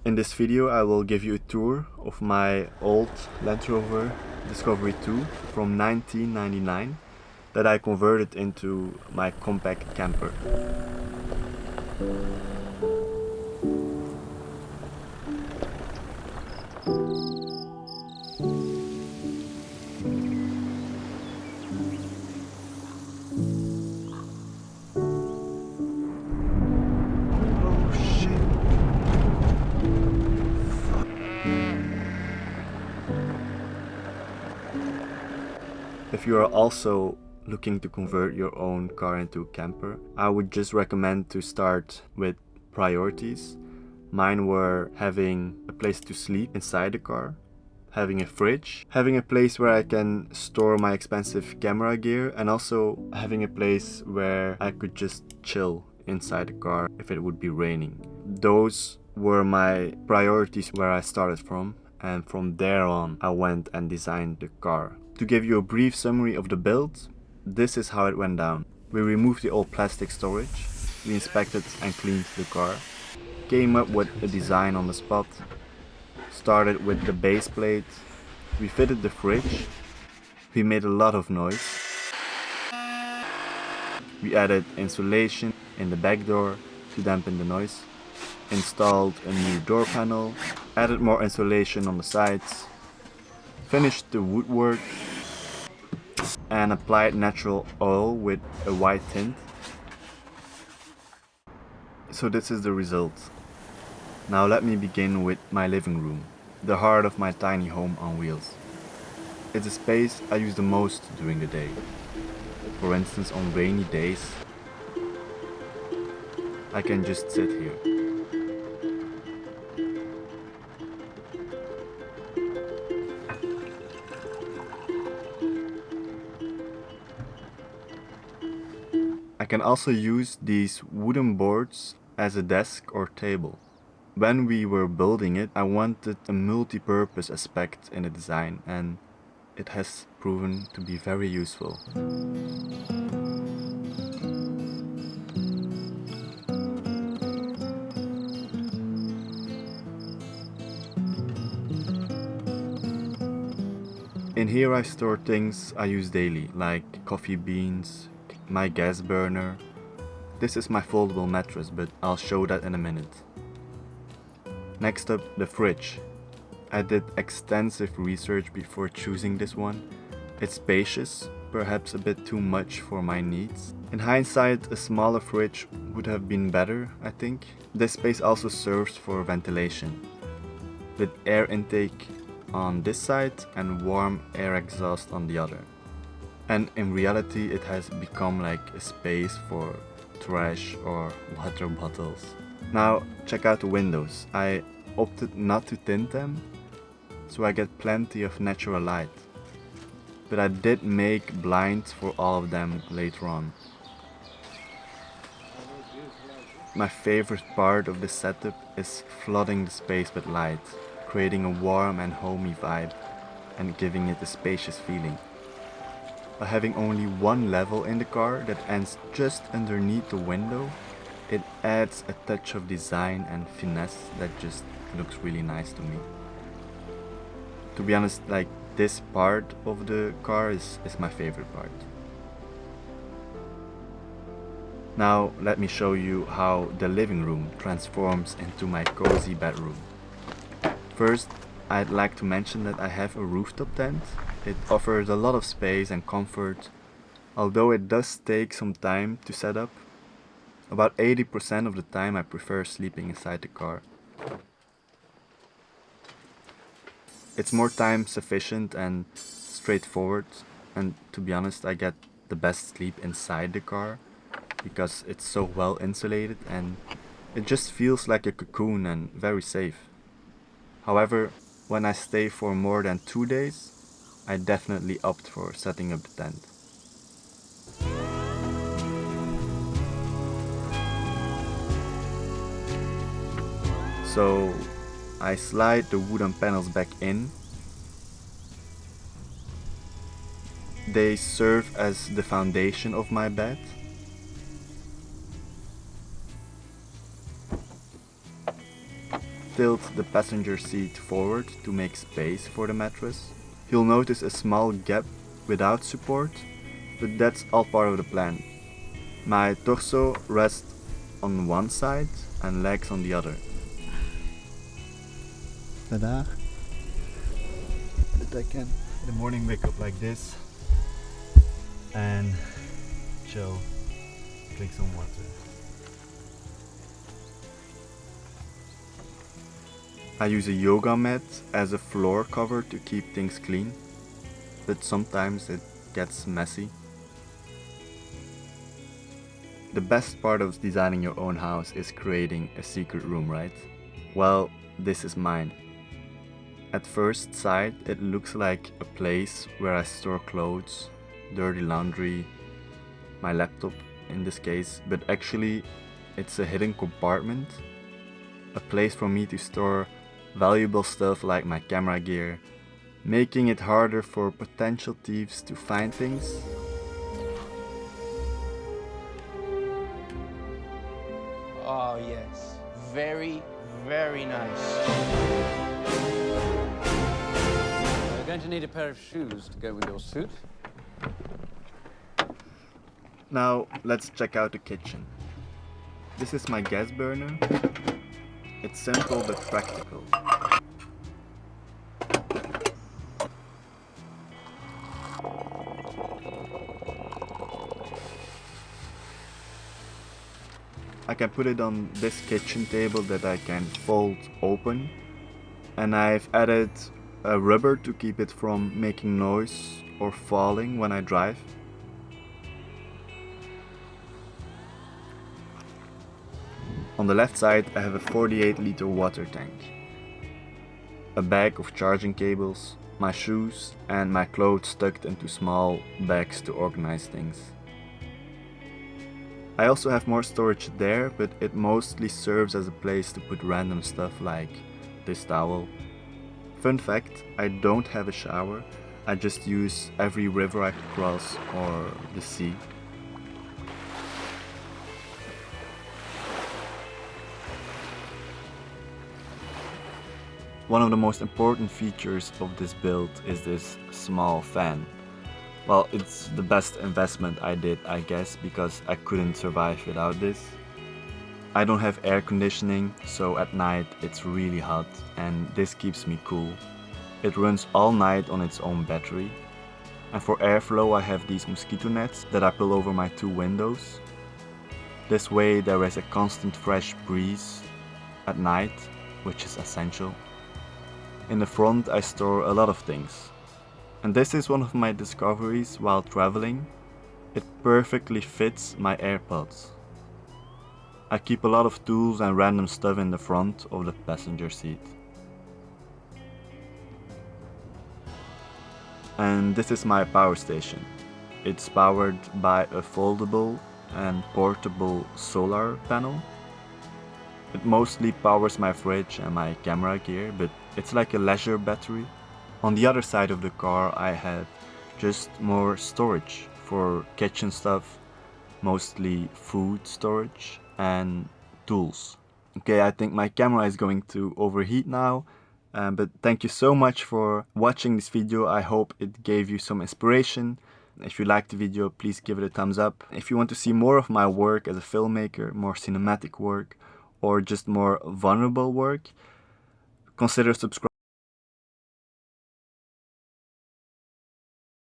In this video I will give you a tour of my old Land Rover Discovery 2 from 1999 that I converted into my compact camper. If you are also looking to convert your own car into a camper, I would just recommend to start with priorities. Mine were having a place to sleep inside the car, having a fridge, having a place where I can store my expensive camera gear, and also having a place where I could just chill inside the car if it would be raining. Those were my priorities where I started from, and from there on I went and designed the car. To give you a brief summary of the build, this is how it went down. We removed the old plastic storage, we inspected and cleaned the car, came up with a design on the spot, started with the base plate, we fitted the fridge, we made a lot of noise, we added insulation in the back door to dampen the noise, installed a new door panel, added more insulation on the sides, finished the woodwork, and applied natural oil with a white tint. So this is the result. Now let me begin with my living room, the heart of my tiny home on wheels. It's a space I use the most during the day. For instance, on rainy days, I can just sit here. I can also use these wooden boards as a desk or table. When we were building it, I wanted a multi-purpose aspect in the design, and it has proven to be very useful. In here I store things I use daily, like coffee beans, my gas burner. This is my foldable mattress, but I'll show that in a minute. Next up, the fridge. I did extensive research before choosing this one. It's spacious, perhaps a bit too much for my needs. In hindsight, a smaller fridge would have been better, I think. This space also serves for ventilation, with air intake on this side and warm air exhaust on the other. And in reality it has become like a space for trash or water bottles. Now check out the windows. I opted not to tint them, so I get plenty of natural light. But I did make blinds for all of them later on. My favorite part of this setup is flooding the space with light, creating a warm and homey vibe and giving it a spacious feeling. By having only one level in the car that ends just underneath the window, it adds a touch of design and finesse that just looks really nice to me. To be honest, like, this part of the car is my favorite part. Now let me show you how the living room transforms into my cozy bedroom. First, I'd like to mention that I have a rooftop tent. It offers a lot of space and comfort, although it does take some time to set up. About 80% of the time I prefer sleeping inside the car. It's more time sufficient and straightforward, and to be honest, I get the best sleep inside the car because it's so well insulated and it just feels like a cocoon and very safe. However, when I stay for more than 2 days, I definitely opt for setting up the tent. So I slide the wooden panels back in. They serve as the foundation of my bed. tilt the passenger seat forward to make space for the mattress. You'll notice a small gap without support, but that's all part of the plan. My torso rests on one side and legs on the other. Ta-da! That I can in the morning wake up like this and chill, drink some water. I use a yoga mat as a floor cover to keep things clean, but sometimes it gets messy. The best part of designing your own house is creating a secret room, right? Well, this is mine. At first sight, it looks like a place where I store clothes, dirty laundry, my laptop in this case, but actually it's a hidden compartment, a place for me to store valuable stuff like my camera gear, making it harder for potential thieves to find things. Oh yes, very, very nice. You're going to need a pair of shoes to go with your suit. Now let's check out the kitchen. This is my gas burner. It's simple but practical. I can put it on this kitchen table that I can fold open, and I've added a rubber to keep it from making noise or falling when I drive. On the left side I have a 48-liter water tank, a bag of charging cables, my shoes and my clothes tucked into small bags to organize things. I also have more storage there, but it mostly serves as a place to put random stuff like this towel. Fun fact, I don't have a shower, I just use every river I cross or the sea. One of the most important features of this build is this small fan. Well, it's the best investment I did, I guess, because I couldn't survive without this. I don't have air conditioning, so at night it's really hot and this keeps me cool. It runs all night on its own battery. And for airflow I have these mosquito nets that I pull over my 2 windows. This way there is a constant fresh breeze at night, which is essential. In the front I store a lot of things. And this is one of my discoveries while traveling. It perfectly fits my AirPods. I keep a lot of tools and random stuff in the front of the passenger seat. And this is my power station. It's powered by a foldable and portable solar panel. It mostly powers my fridge and my camera gear, but it's like a leisure battery. On the other side of the car I have just more storage for kitchen stuff, mostly food storage and tools. Okay, I think my camera is going to overheat now, but thank you so much for watching this video. I hope it gave you some inspiration. If you liked the video, please give it a thumbs up. If you want to see more of my work as a filmmaker, more cinematic work, or just more vulnerable work, consider subscribing.